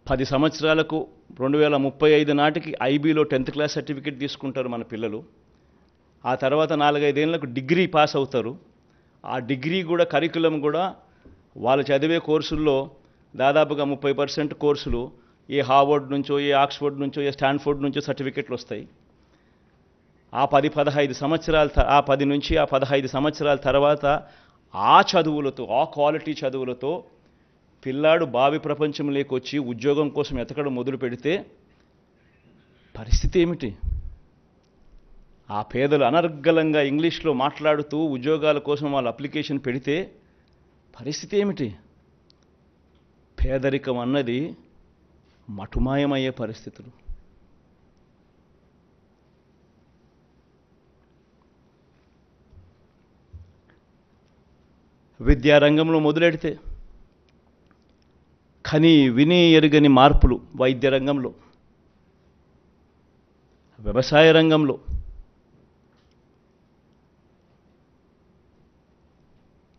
10 సంవత్సరాలకు 2035 నాటికి ఐబీలో 10th class certificate తీసుకుంటారు మన పిల్లలు. ఆ తర్వాత 4-5 ఏళ్లకు డిగ్రీ పాస్ అవుతారు. ఆ డిగ్రీ కూడా కరికులం కూడా వాళ్ళు చదివే కోర్సుల్లో దాదాపుగా 30% కోర్సులు ఏ హార్వర్డ్ నుంచో, ఏ ఆక్స్ఫర్డ్ నుంచో, ఏ స్టాన్ఫోర్డ్ నుంచో సర్టిఫికెట్లు వస్తాయి. ఆ 10-15 సంవత్సరాల ఆ 10 నుంచి ఆ 15 సంవత్సరాల తర్వాత ఆ చదువులతో, ఆ క్వాలిటీ చదువులతో పిల్లాడు భావి ప్రపంచంలోకి వచ్చి ఉద్యోగం కోసం ఎతకడం మొదలు పెడితే పరిస్థితి ఏమిటి? ఆ పేదలు అనర్గళంగా ఇంగ్లీష్లో మాట్లాడుతూ ఉద్యోగాల కోసం వాళ్ళు అప్లికేషన్ పెడితే పరిస్థితి ఏమిటి? పేదరికం అన్నది మటుమాయమయ్యే పరిస్థితులు. విద్యారంగంలో మొదలెడితే కని విని ఎరుగని మార్పులు వైద్య రంగంలో, వ్యవసాయ రంగంలో,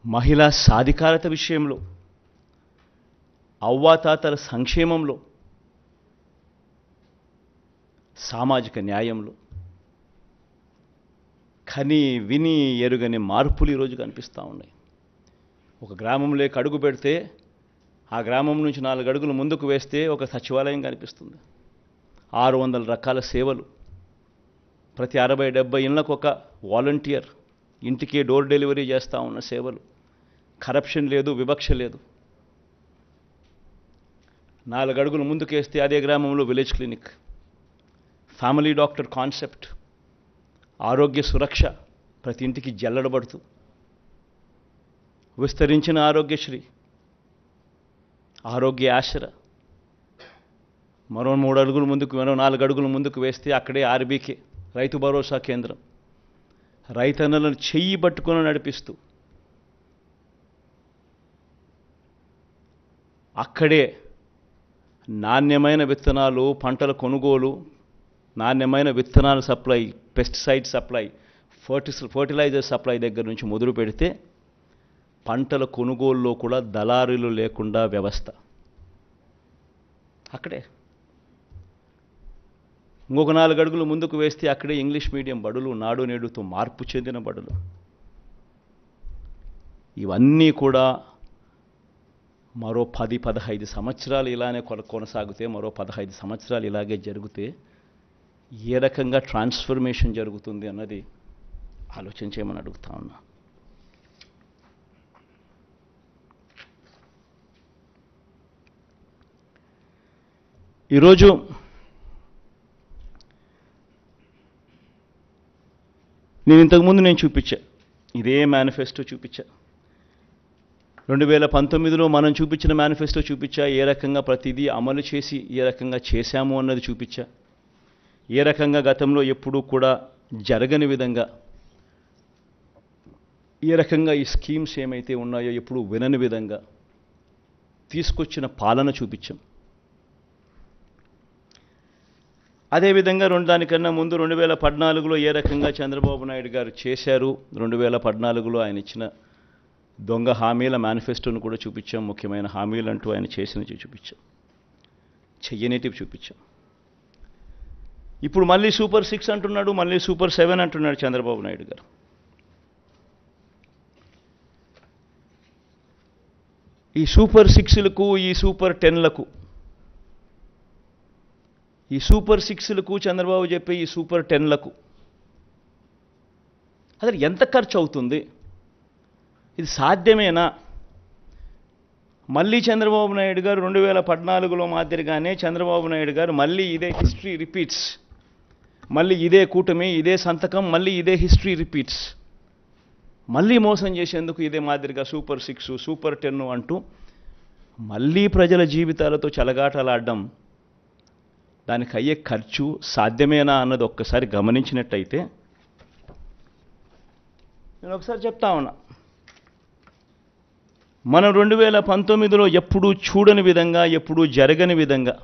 మహిళా సాధికారత విషయంలో, అవ్వాతాతల సంక్షేమంలో, సామాజిక న్యాయంలో కని విని ఎరుగని మార్పులు ఈరోజు కనిపిస్తూ ఉన్నాయి. ఒక గ్రామంలోకి అడుగు పెడితే ఆ గ్రామం నుంచి 4 అడుగులు ముందుకు వేస్తే ఒక సచివాలయం కనిపిస్తుంది. 600 రకాల సేవలు, ప్రతి 60-70 ఇళ్లకు ఒక వాలంటీర్ ఇంటికే డోర్ డెలివరీ చేస్తూ ఉన్న సేవలు, కరప్షన్ లేదు, వివక్ష లేదు. 4 అడుగులు ముందుకేస్తే అదే గ్రామంలో village clinic, family doctor concept, ఆరోగ్య సురక్ష ప్రతి ఇంటికి జల్లడబడుతూ, విస్తరించిన ఆరోగ్యశ్రీ, ఆరోగ్య ఆశ్ర. మరో 4 అడుగులు ముందుకు వేస్తే అక్కడే ఆర్బీకే రైతు భరోసా కేంద్రం, రైతన్నలను చెయ్యి పట్టుకొని నడిపిస్తూ అక్కడే నాణ్యమైన విత్తనాలు, పంటల కొనుగోలు, నాణ్యమైన విత్తనాల supply, pesticide supply, fertiliser supply దగ్గర నుంచి మొదలు పెడితే పంటల కొనుగోలులో కూడా దళారీలు లేకుండా వ్యవస్థ అక్కడే. ఇంకొక 4 అడుగులు ముందుకు వేస్తే అక్కడే ఇంగ్లీష్ మీడియం బడులు, నాడు నేడుతో మార్పు చెందిన బడులు. ఇవన్నీ కూడా మరో 10-15 సంవత్సరాలు ఇలానే కొనసాగితే, మరో 15 సంవత్సరాలు ఇలాగే జరిగితే ఏ రకంగా ట్రాన్స్ఫర్మేషన్ జరుగుతుంది అన్నది ఆలోచించేయమని అడుగుతా ఉన్నా. ఈరోజు ఇంతకుముందు చూపించా, ఇదే మేనిఫెస్టో చూపించా. 2019లో మనం చూపించిన మేనిఫెస్టో చూపించా. ఏ రకంగా ప్రతిదీ అమలు చేసి ఏ రకంగా చేశాము అన్నది చూపించా. ఏ రకంగా గతంలో ఎప్పుడూ కూడా జరగని విధంగా, ఏ రకంగా ఈ స్కీమ్స్ ఏమైతే ఉన్నాయో ఎప్పుడూ వినని విధంగా తీసుకొచ్చిన పాలన చూపించాం. అదేవిధంగా దానికన్నా ముందు 2014లో ఏ రకంగా చంద్రబాబు నాయుడు గారు చేశారు, 2014లో ఆయన ఇచ్చిన దొంగ హామీల మేనిఫెస్టోను కూడా చూపించాం. ముఖ్యమైన హామీలు అంటూ ఆయన చేసినవి చూపించాం, చెయ్యనేటివి చూపించాం. ఇప్పుడు మళ్ళీ సూపర్ 6 అంటున్నాడు, మళ్ళీ సూపర్ 7 అంటున్నాడు చంద్రబాబు నాయుడు గారు. ఈ సూపర్ 6లకు, ఈ సూపర్ 10లకు, ఈ సూపర్ 6లకు చంద్రబాబు చెప్పే ఈ సూపర్ 10లకు అసలు ఎంత ఖర్చు అవుతుంది? ఇది సాధ్యమేనా? మళ్ళీ చంద్రబాబు నాయుడు గారు 2014లో మాదిరిగానే చంద్రబాబు నాయుడు గారు మళ్ళీ ఇదే హిస్టరీ రిపీట్స్, మళ్ళీ ఇదే కూటమి, ఇదే సంతకం, మళ్ళీ ఇదే హిస్టరీ రిపీట్స్, మళ్ళీ మోసం చేసేందుకు ఇదే మాదిరిగా సూపర్ 6, సూపర్ 10 అంటూ మళ్ళీ ప్రజల జీవితాలతో చెలగాటలాడడం, దానికి అయ్యే ఖర్చు సాధ్యమేనా అన్నది ఒక్కసారి గమనించినట్టయితే, నేను ఒకసారి చెప్తా ఉన్నా, మనం 2019లో ఎప్పుడూ చూడని విధంగా, ఎప్పుడూ జరగని విధంగా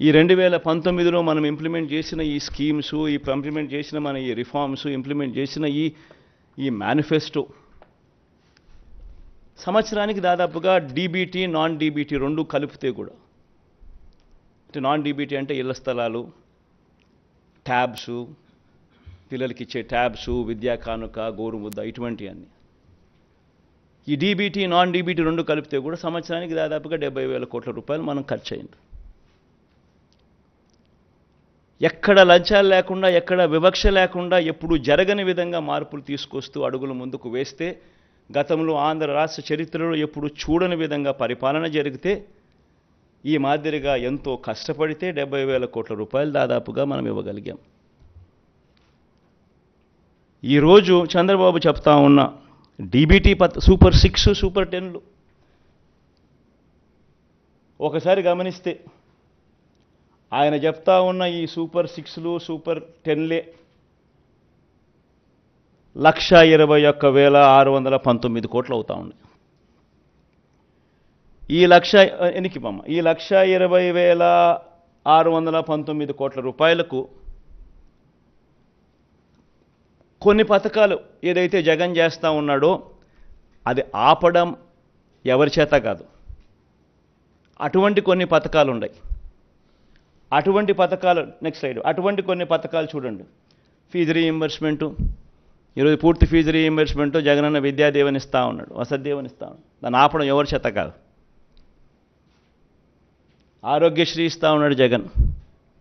ఈ 2019లో మనం ఇంప్లిమెంట్ చేసిన ఈ స్కీమ్స్, ఇంప్లిమెంట్ చేసిన మన ఈ రిఫార్మ్స్, ఇంప్లిమెంట్ చేసిన ఈ మేనిఫెస్టో సంవత్సరానికి దాదాపుగా డీబీటీ నాన్ డీబీటీ రెండు కలిపితే కూడా, అంటే నాన్ డీబీటీ అంటే ఇళ్ల స్థలాలు, ట్యాబ్సు, పిల్లలకి ఇచ్చే ట్యాబ్సు, విద్యా కానుక, గోరుముద్ద, ఇటువంటివన్నీ. ఈ డీబీటీ నాన్ డీబీటీ రెండు కలిపితే కూడా సంవత్సరానికి దాదాపుగా 70,000 కోట్ల రూపాయలు మనం ఖర్చు అయింది. ఎక్కడ లంచాలు లేకుండా, ఎక్కడ వివక్ష లేకుండా, ఎప్పుడు జరగని విధంగా మార్పులు తీసుకొస్తూ అడుగులు ముందుకు వేస్తే, గతంలో ఆంధ్ర రాష్ట్ర చరిత్రలో ఎప్పుడు చూడని విధంగా పరిపాలన జరిగితే, ఈ మాదిరిగా ఎంతో కష్టపడితే 70,000 కోట్ల రూపాయలు దాదాపుగా మనం ఇవ్వగలిగాం. ఈరోజు చంద్రబాబు చెప్తా ఉన్న డీబీటీ సూపర్ 6, సూపర్ 10లు ఒకసారి గమనిస్తే, ఆయన చెప్తా ఉన్న ఈ సూపర్ 6లు, సూపర్ 10లే 1,21,619 కోట్లు అవుతా ఉన్నాయి. ఈ 1,20,619 కోట్ల రూపాయలకు కొన్ని పథకాలు ఏదైతే జగన్ చేస్తూ ఉన్నాడో అది ఆపడం ఎవరి చేత కాదు. అటువంటి కొన్ని పథకాలు ఉన్నాయి. అటువంటి పథకాలు, నెక్స్ట్ స్లైడ్, అటువంటి కొన్ని పథకాలు చూడండి. ఫీజు రీయింబర్స్మెంటు, ఈరోజు పూర్తి ఫీజు రీయింబర్స్మెంటు జగనన్న విద్యాదీవెన ఇస్తూ ఉన్నాడు, వసతిదీవెన ఇస్తూ ఉన్నాడు. దాన్ని ఆపడం ఎవరి చేత కాదు. ఆరోగ్యశ్రీ ఇస్తూ ఉన్నాడు జగన్,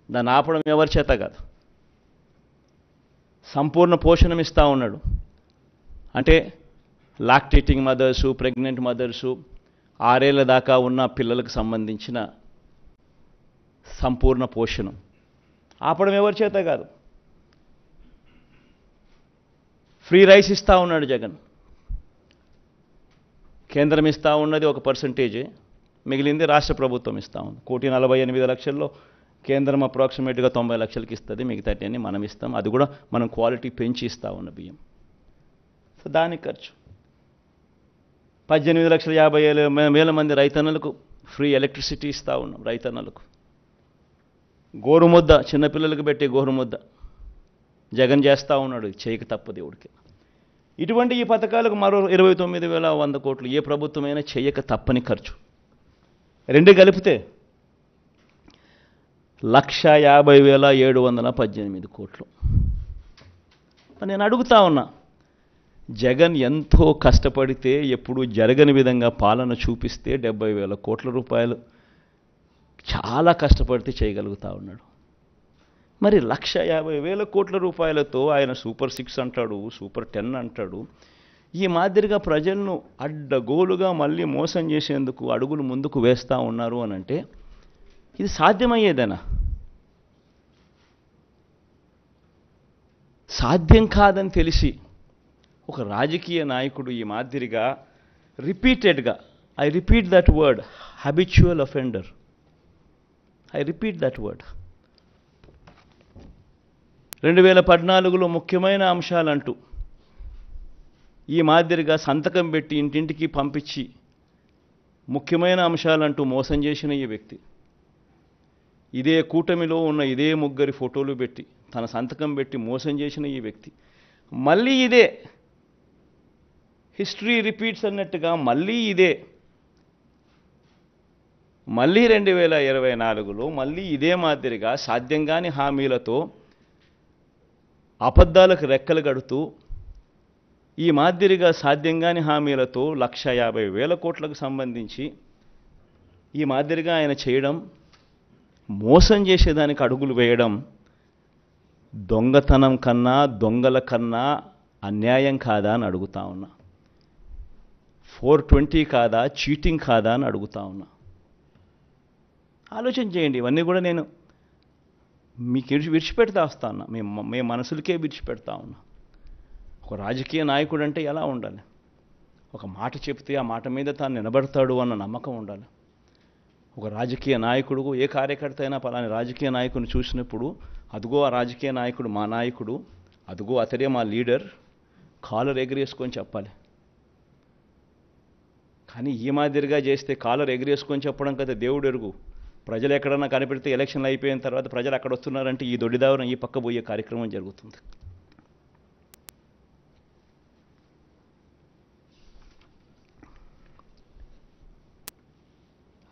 దాన్ని ఆపడం ఎవరి చేత కాదు. సంపూర్ణ పోషణం ఇస్తూ ఉన్నాడు, అంటే లాక్టేటింగ్ మదర్సు, ప్రెగ్నెంట్ మదర్సు, 6 ఏళ్ల దాకా ఉన్న పిల్లలకు సంబంధించిన సంపూర్ణ పోషణం ఆపడం ఎవరి చేత కాదు. ఫ్రీ రైస్ ఇస్తూ ఉన్నాడు జగన్. కేంద్రం ఇస్తూ ఉన్నది ఒక పర్సంటేజే, మిగిలింది రాష్ట్ర ప్రభుత్వం ఇస్తూ ఉంది. 1,48,00,000లో కేంద్రం అప్రాక్సిమేట్గా 90 లక్షలకి ఇస్తుంది, మిగతాటి అన్ని మనం ఇస్తాం. అది కూడా మనం క్వాలిటీ పెంచి ఇస్తూ ఉన్న బియ్యం. సో దానికి ఖర్చు 18,50,000 మంది రైతన్నలకు ఫ్రీ ఎలక్ట్రిసిటీ ఇస్తూ ఉన్నాం. రైతన్నలకు గోరుముద్ద, చిన్నపిల్లలకు పెట్టే గోరుముద్ద జగన్ చేస్తూ ఉన్నాడు, చేయక తప్పదు దేవుడికి. ఇటువంటి ఈ పథకాలకు మరో 29,100 కోట్లు ఏ ప్రభుత్వమైనా చేయక తప్పని ఖర్చు. రెండు కలిపితే 1,50,718 కోట్లు. నేను అడుగుతా ఉన్నా, జగన్ ఎంతో కష్టపడితే ఎప్పుడు జరగని విధంగా పాలన చూపిస్తే 70,000 కోట్ల రూపాయలు చాలా కష్టపడితే చేయగలుగుతా ఉన్నాడు. మరి 1,50,000 కోట్ల రూపాయలతో ఆయన సూపర్ 6 అంటాడు, సూపర్ 10 అంటాడు. ఈ మాదిరిగా ప్రజలను అడ్డగోలుగా మళ్ళీ మోసం చేసేందుకు అడుగులు ముందుకు వేస్తూ ఉన్నారు అని అంటే ఇది సాధ్యమయ్యేదేనా? సాధ్యం కాదని తెలిసి ఒక రాజకీయ నాయకుడు ఈ మాదిరిగా రిపీటెడ్గా, I repeat that word, habitual offender, I repeat that word, 2014లో ముఖ్యమైన అంశాలంటూ ఈ మాదిరిగా సంతకం పెట్టి ఇంటింటికి పంపించి ముఖ్యమైన అంశాలంటూ మోసం చేసిన ఈ వ్యక్తి, ఇదే కూటమిలో ఉన్న ఇదే ముగ్గురి ఫోటోలు పెట్టి తన సంతకం పెట్టి మోసం చేసిన ఈ వ్యక్తి మళ్ళీ ఇదే హిస్టరీ రిపీట్స్ అన్నట్టుగా మళ్ళీ 2024లో మళ్ళీ ఇదే మాదిరిగా సాధ్యం కాని హామీలతో అబద్ధాలకు రెక్కలు కడుతూ ఈ మాదిరిగా సాధ్యం కాని హామీలతో 1,50,000 కోట్లకు సంబంధించి ఈ మాదిరిగా ఆయన చేయడం, మోసం చేసేదానికి అడుగులు వేయడం దొంగతనం కన్నా, దొంగల కన్నా అన్యాయం కాదా అని అడుగుతా ఉన్నా. 420 కాదా, చీటింగ్ కాదా అని అడుగుతా ఉన్నా. ఆలోచన చేయండి. ఇవన్నీ కూడా నేను మీకు విడిచిపెడతా వస్తా ఉన్నా, మీ మనసులకే విడిచిపెడతా ఉన్నా. ఒక రాజకీయ నాయకుడు అంటే ఎలా ఉండాలి? ఒక మాట చెప్తే ఆ మాట మీద తాను నిలబడతాడు అన్న నమ్మకం ఉండాలి. ఒక రాజకీయ నాయకుడు, ఏ కార్యకర్త అయినా పలాని రాజకీయ నాయకుడిని చూసినప్పుడు అదుగో ఆ రాజకీయ నాయకుడు మా నాయకుడు, అదుగో అతడే మా లీడర్, కాలర్ ఎగిరేసుకొని చెప్పాలి. కానీ ఈ మాదిరిగా చేస్తే కాలర్ ఎగిరేసుకొని చెప్పడం కదా దేవుడు ఎరుగు. ప్రజలు ఎక్కడన్నా కనిపెడితే ఎలక్షన్లు అయిపోయిన తర్వాత ప్రజలు అక్కడ వస్తున్నారంటే ఈ దొడ్డిదావరం ఈ పక్క పోయే కార్యక్రమం జరుగుతుంది.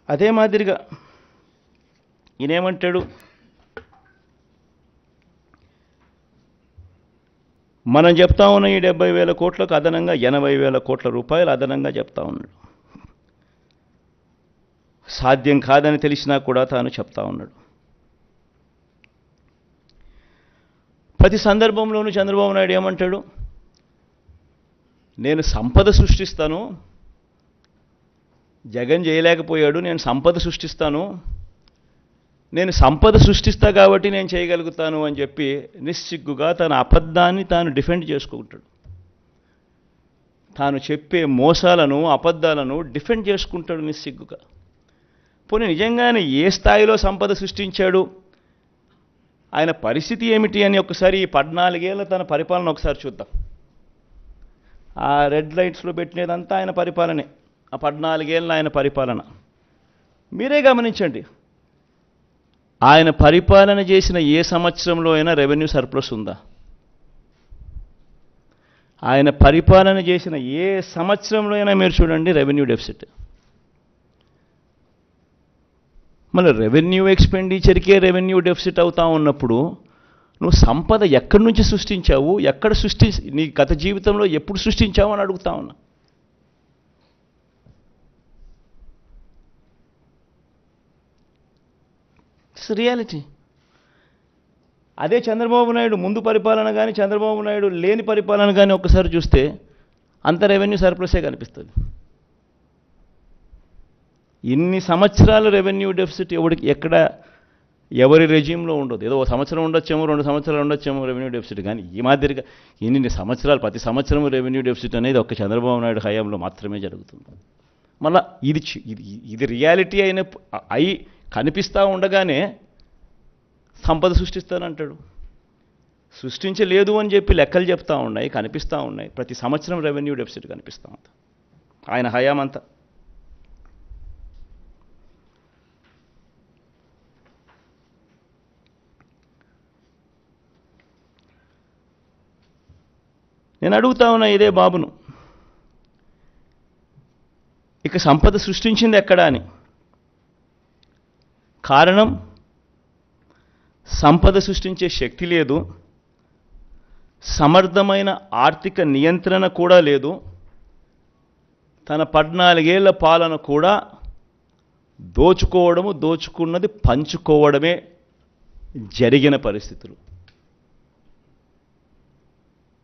అదే మాదిరిగా ఈయనేమంటాడు, మనం చెప్తా ఉన్న ఈ 70,000 కోట్లకు అదనంగా 80,000 కోట్ల రూపాయలు అదనంగా చెప్తా ఉన్నాడు. సాధ్యం కాదని తెలిసినా కూడా తాను చెప్తా ఉన్నాడు. ప్రతి సందర్భంలోనూ చంద్రబాబు నాయుడు ఏమంటాడు, నేను సంపద సృష్టిస్తాను, జగన్ చేయలేకపోయాడు, నేను సంపద సృష్టిస్తాను, నేను సంపద సృష్టిస్తా కాబట్టి నేను చేయగలుగుతాను అని చెప్పి నిస్సిగ్గుగా తన అబద్ధాన్ని తాను డిఫెండ్ చేసుకుంటాడు. తాను చెప్పే మోసాలను అబద్ధాలను డిఫెండ్ చేసుకుంటాడు నిస్సిగ్గుగా. పోనీ నిజంగానే ఏ స్థాయిలో సంపద సృష్టించాడు, ఆయన పరిస్థితి ఏమిటి అని ఒకసారి ఈ 14 ఏళ్ళ తన పరిపాలన ఒకసారి చూద్దాం. ఆ రెడ్ లైట్స్లో పెట్టినదంతా ఆయన పరిపాలనే, ఆ 14 ఏళ్ళ ఆయన పరిపాలన. మీరే గమనించండి, ఆయన పరిపాలన చేసిన ఏ సంవత్సరంలో అయినా రెవెన్యూ సర్ప్లస్ ఉందా? ఆయన పరిపాలన చేసిన ఏ సంవత్సరంలో అయినా మీరు చూడండి రెవెన్యూ డెఫిసిట్. మన రెవెన్యూ ఎక్స్పెండిచర్కే రెవెన్యూ డెఫిసిట్ అవుతా ఉన్నప్పుడు నువ్వు సంపద ఎక్కడి నుంచి సృష్టించావు, ఎక్కడ నీ గత జీవితంలో ఎప్పుడు సృష్టించావు అని అడుగుతా ఉన్నా. It's reality. అదే చంద్రబాబు నాయుడు ముందు పరిపాలన కానీ చంద్రబాబు నాయుడు లేని పరిపాలన కానీ ఒక్కసారి చూస్తే అంత రెవెన్యూ సర్ప్లసే కనిపిస్తుంది. ఇన్ని సంవత్సరాల రెవెన్యూ డెఫిసిట్ ఎక్కడ ఎవరి రెజ్యూమ్లో ఉండదు. ఏదో 1 సంవత్సరం ఉండొచ్చేమో, 2 సంవత్సరాలు ఉండొచ్చేమో రెవెన్యూ డెఫిసిట్, కానీ ఈ మాదిరిగా ఇన్ని సంవత్సరాలు ప్రతి సంవత్సరం రెవెన్యూ డెఫిసిట్ అనేది ఒక్క చంద్రబాబు నాయుడు హయాంలో మాత్రమే జరుగుతుంది. మళ్ళా ఇది రియాలిటీ అయి కనిపిస్తూ ఉండగానే సంపద సృష్టిస్తానంటాడు. సృష్టించలేదు అని చెప్పి లెక్కలు చెప్తా ఉన్నాయి, కనిపిస్తూ ఉన్నాయి. ప్రతి సంవత్సరం రెవెన్యూ డెఫిసిట్ కనిపిస్తూ ఉంది ఆయన హయాం అంతా. నేను అడుగుతా ఉన్నా ఇదే బాబును, ఇక సంపద సృష్టించింది ఎక్కడా అని. కారణం, సంపద సృష్టించే శక్తి లేదు, సమర్థమైన ఆర్థిక నియంత్రణ కూడా లేదు, తన 14 ఏళ్ల పాలన కూడా దోచుకోవడము, దోచుకున్నది పంచుకోవడమే జరిగిన పరిస్థితులు.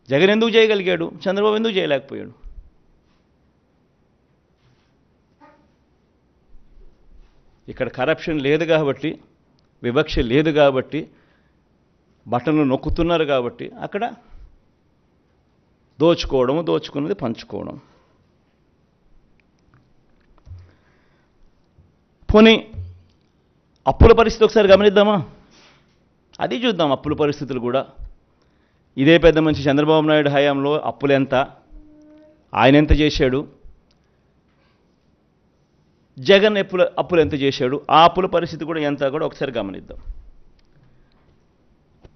జగన్ ఎందుకు చేయగలిగాడు, చంద్రబాబు ఎందుకు చేయలేకపోయాడు? ఇక్కడ కరప్షన్ లేదు కాబట్టి, వివక్ష లేదు కాబట్టి, బటన్లు నొక్కుతున్నారు కాబట్టి అక్కడ దోచుకోవడము, దోచుకున్నది పంచుకోవడం. పోనీ అప్పుల పరిస్థితి ఒకసారి గమనిద్దామా? అది చూద్దాం. అప్పుల పరిస్థితులు కూడా ఇదే పెద్ద మనిషి చంద్రబాబు నాయుడు హయాంలో అప్పులు ఎంత, ఆయన ఎంత చేశాడు, జగన్ అప్పులు ఎంత చేశాడు, ఆ అప్పుల పరిస్థితి కూడా ఎంత కూడా ఒకసారి గమనిద్దాం.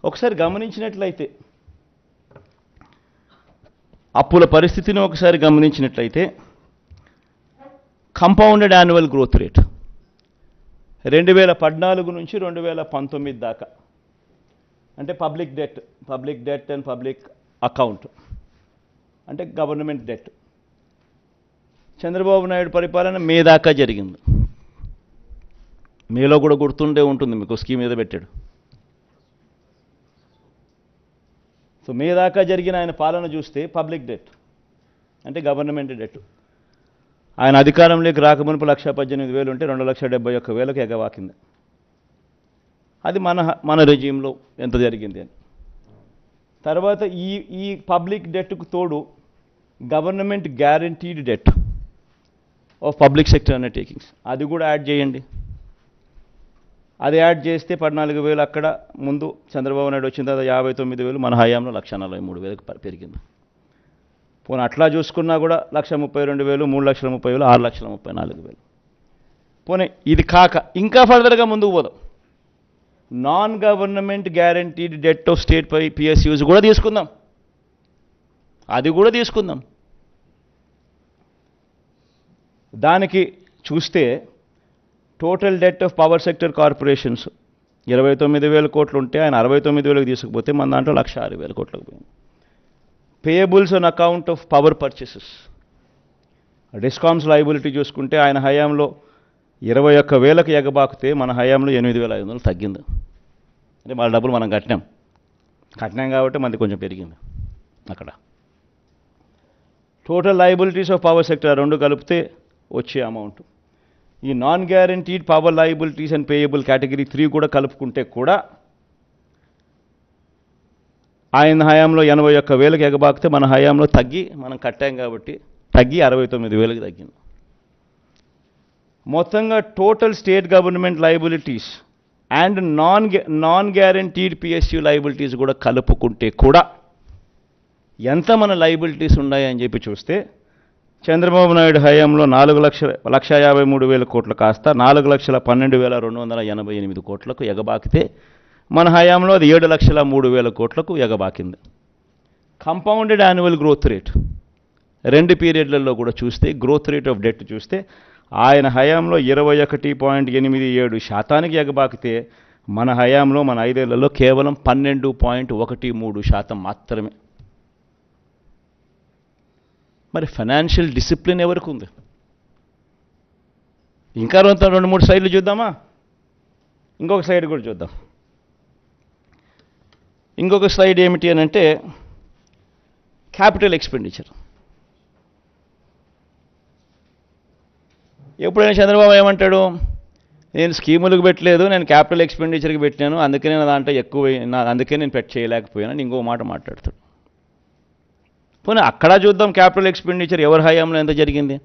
ఒకసారి గమనించినట్లయితే, అప్పుల పరిస్థితిని ఒకసారి గమనించినట్లయితే, కంపౌండెడ్ యాన్యువల్ గ్రోత్ రేట్ 2014 నుంచి 2019 దాకా, అంటే public debt and public account అంటే గవర్నమెంట్ డెట్, చంద్రబాబు నాయుడు పరిపాలన మే దాకా జరిగింది. మేలో కూడా గుర్తుండే ఉంటుంది మీకు, స్కీమ్ మీద పెట్టాడు. సో మే దాకా జరిగిన ఆయన పాలన చూస్తే పబ్లిక్ డెట్ అంటే గవర్నమెంట్ డెట్, ఆయన అధికారంలోకి రాకమునుపు 1,18,000 ఉంటే 2,71,000కి ఎగవాకింది. అది మన రెజ్యూమ్లో ఎంత జరిగింది అని. తర్వాత ఈ పబ్లిక్ డెట్కు తోడు government guaranteed det of public sector undertakings, అది కూడా యాడ్ చేయండి. అది యాడ్ చేస్తే 14,000 అక్కడ ముందు చంద్రబాబు నాయుడు వచ్చిన తర్వాత 59,000, మన హయాంలో 1,43,000 పెరిగింది. పోనీ అట్లా చూసుకున్నా కూడా 1,32,000, 3,30,000, 6,34,000. పోనీ ఇది కాక ఇంకా ఫర్దర్గా ముందుకు పోదాం. Non government guaranteed det of state PSUs కూడా తీసుకుందాం, అది కూడా తీసుకుందాం. దానికి చూస్తే total det of power sector corporations 29,000 కోట్లు ఉంటే ఆయన 69,000కి తీసుకుపోతే మన దాంట్లో 1,06,000 కోట్లకు పోయింది. Payables on account of power purchases, discoms liability చూసుకుంటే ఆయన హయాంలో 21,000కి ఎగబాకితే మన హయాంలో 8,500 తగ్గింది. అంటే మన డబ్బులు మనం కట్టినాం కాబట్టి మనది కొంచెం పెరిగింది అక్కడ. Total liabilities of power sector రెండు కలిపితే వచ్చే అమౌంట్, ఈ non guaranteed power liabilities and payable category 3 కూడా కలుపుకుంటే కూడా ఆయన హయాంలో 81,000కి ఎగబాకితే మన హయాంలో తగ్గి మనం కట్టాం కాబట్టి తగ్గి 69,000కి తగ్గింది. మొత్తంగా total state government liabilities and non guaranteed PSU liabilities కూడా కలుపుకుంటే కూడా ఎంత మన లయబిలిటీస్ ఉన్నాయని చెప్పి చూస్తే చంద్రబాబు నాయుడు హయాంలో 4,53,000 కోట్లు కాస్త 4,12,288 కోట్లకు ఎగబాకితే మన హయాంలో అది 7,03,000 కోట్లకు ఎగబాకింది. కంపౌండెడ్ యాన్యువల్ గ్రోత్ రేట్ రెండు పీరియడ్లలో కూడా చూస్తే గ్రోత్ రేట్ ఆఫ్ డెట్ చూస్తే ఆయన హయాంలో 21.87% ఎగబాకితే మన హయాంలో మన 5 ఏళ్లలో కేవలం 12.13% మాత్రమే. మరి ఫైనాన్షియల్ డిసిప్లిన్ ఎవరికి ఉంది? ఇంకా 2-3 స్లైడ్లు చూద్దామా? ఇంకొక స్లైడ్ కూడా చూద్దాం. ఇంకొక స్లైడ్ ఏమిటి అని అంటే క్యాపిటల్ ఎక్స్పెండిచర్. ఎప్పుడైనా చంద్రబాబు ఏమంటాడు, నేను స్కీములకు పెట్టలేదు, నేను క్యాపిటల్ ఎక్స్పెండిచర్కి పెట్టినాను, అందుకే నేను దాంట్లో ఎక్కువ అందుకే నేను చేయలేకపోయాను ఇంకో మాట మాట్లాడతాడు. పోనీ అక్కడ చూద్దాం క్యాపిటల్ ఎక్స్పెండిచర్ ఎవరి హయాంలో ఎంత జరిగింది,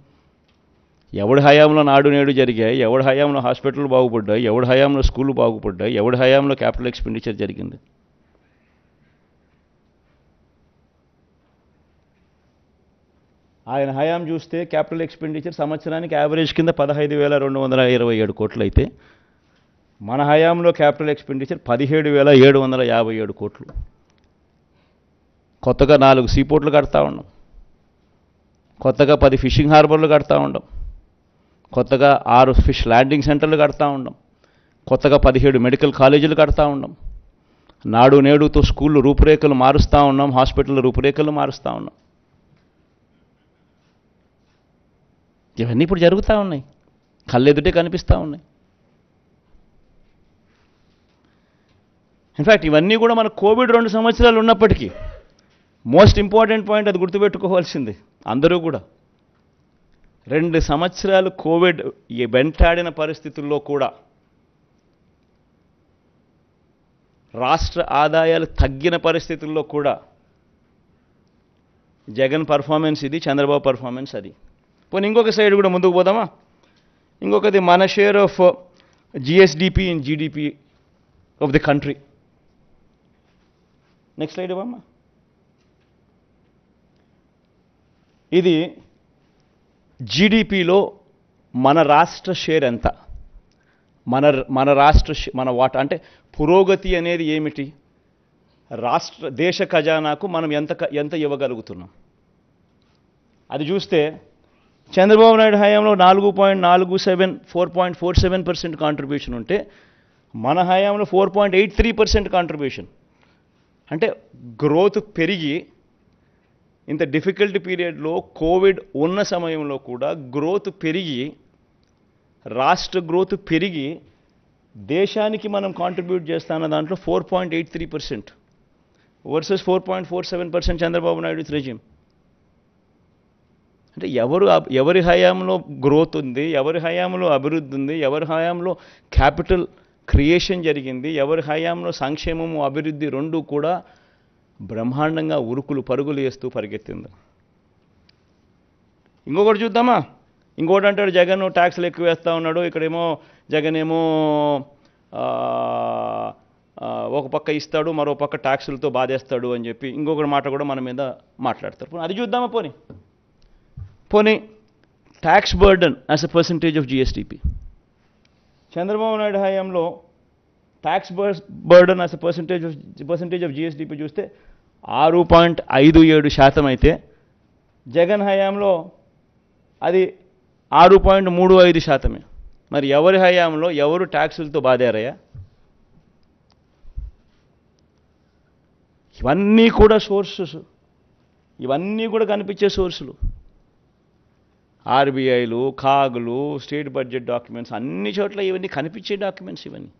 ఎవడి హయాంలో నాడు నేడు జరిగాయి, ఎవడి హయాంలో హాస్పిటల్ బాగుపడ్డాయి, ఎవడి హయాంలో స్కూళ్ళు బాగుపడ్డాయి, ఎవడి హయాంలో క్యాపిటల్ ఎక్స్పెండిచర్ జరిగింది. ఆయన హయాం చూస్తే క్యాపిటల్ ఎక్స్పెండిచర్ సంవత్సరానికి యావరేజ్ కింద 15,227 కోట్లు అయితే మన హయాంలో క్యాపిటల్ ఎక్స్పెండిచర్ 17,757 కోట్లు. కొత్తగా 4 సీపోర్ట్లు కడతా ఉన్నాం, కొత్తగా 10 ఫిషింగ్ హార్బర్లు కడతా ఉన్నాం, కొత్తగా 6 ఫిష్ ల్యాండింగ్ సెంటర్లు కడతా ఉన్నాం, కొత్తగా 17 మెడికల్ కాలేజీలు కడతా ఉన్నాం, నాడు నేడుతో స్కూళ్ళు రూపురేఖలు మారుస్తూ ఉన్నాం, హాస్పిటల్ రూపురేఖలు మారుస్తూ ఉన్నాం. ఇవన్నీ ఇప్పుడు జరుగుతూ ఉన్నాయి, కళ్ళెదుటే కనిపిస్తూ ఉన్నాయి. ఇన్ఫ్యాక్ట్ ఇవన్నీ కూడా మన కోవిడ్ 2 సంవత్సరాలు ఉన్నప్పటికీ మోస్ట్ ఇంపార్టెంట్ పాయింట్ అది గుర్తుపెట్టుకోవాల్సింది అందరూ కూడా. 2 సంవత్సరాలు కోవిడ్ వెంటాడిన పరిస్థితుల్లో కూడా రాష్ట్ర ఆదాయాలు తగ్గిన పరిస్థితుల్లో కూడా జగన్ పర్ఫార్మెన్స్ ఇది, చంద్రబాబు పర్ఫార్మెన్స్ అది. పోనీ ఇంకొక సైడ్ కూడా ముందుకు పోదామా? ఇంకొకది మన share of GSDP in GDP of the country. Next slide ఇవ్వమ్మా. ఇది జీడిపిలో మన రాష్ట్ర షేర్ ఎంత, మన రాష్ట్ర మన వాటా అంటే పురోగతి అనేది ఏమిటి, దేశ ఖజానాకు మనం ఎంత ఇవ్వగలుగుతున్నాం అది చూస్తే చంద్రబాబు నాయుడు హయాంలో 4.47% కాంట్రిబ్యూషన్ ఉంటే మన హయాంలో 4.83% కాంట్రిబ్యూషన్. అంటే గ్రోత్ పెరిగి ఇంత డిఫికల్ట్ పీరియడ్లో కోవిడ్ ఉన్న సమయంలో కూడా గ్రోత్ పెరిగి రాష్ట్ర గ్రోత్ పెరిగి దేశానికి మనం కాంట్రిబ్యూట్ చేస్తాన్న దాంట్లో 4.83% వర్సెస్ 4.47% చంద్రబాబు నాయుడు రెజ్యూమ్. అంటే ఎవరి హయాంలో గ్రోత్ ఉంది, ఎవరి హయాంలో అభివృద్ధి ఉంది, ఎవరి హయాంలో క్యాపిటల్ క్రియేషన్ జరిగింది, ఎవరి హయాంలో సంక్షేమము అభివృద్ధి రెండు కూడా బ్రహ్మాండంగా పరుగులు వేస్తూ పరిగెత్తింది. ఇంకొకటి చూద్దామా? ఇంకోటి అంటాడు జగన్ ట్యాక్స్లు ఎక్కువ వేస్తూ ఉన్నాడు, ఇక్కడేమో జగన్ ఏమో ఒక పక్క ఇస్తాడు, మరో పక్క ట్యాక్సులతో బాధేస్తాడు అని చెప్పి ఇంకొకటి మాట కూడా మన మీద మాట్లాడతారు. అది చూద్దామా? పోనీ tax burden as a percentage of GSDP. Chandrababu Naidu హయాంలో tax burden as a percentage of GSDP చూస్తే 6.57% అయితే జగన్ హయాంలో అది 6.35%. మరి ఎవరి హయాంలో ఎవరు ట్యాక్సులతో బాధారయ్యా? ఇవన్నీ కూడా సోర్సెస్, ఇవన్నీ కూడా కనిపించే సోర్సులు. ఆర్బీఐలు, కాగులు, స్టేట్ బడ్జెట్ డాక్యుమెంట్స్, అన్ని చోట్ల ఇవన్నీ కనిపించే డాక్యుమెంట్స్ ఇవన్నీ.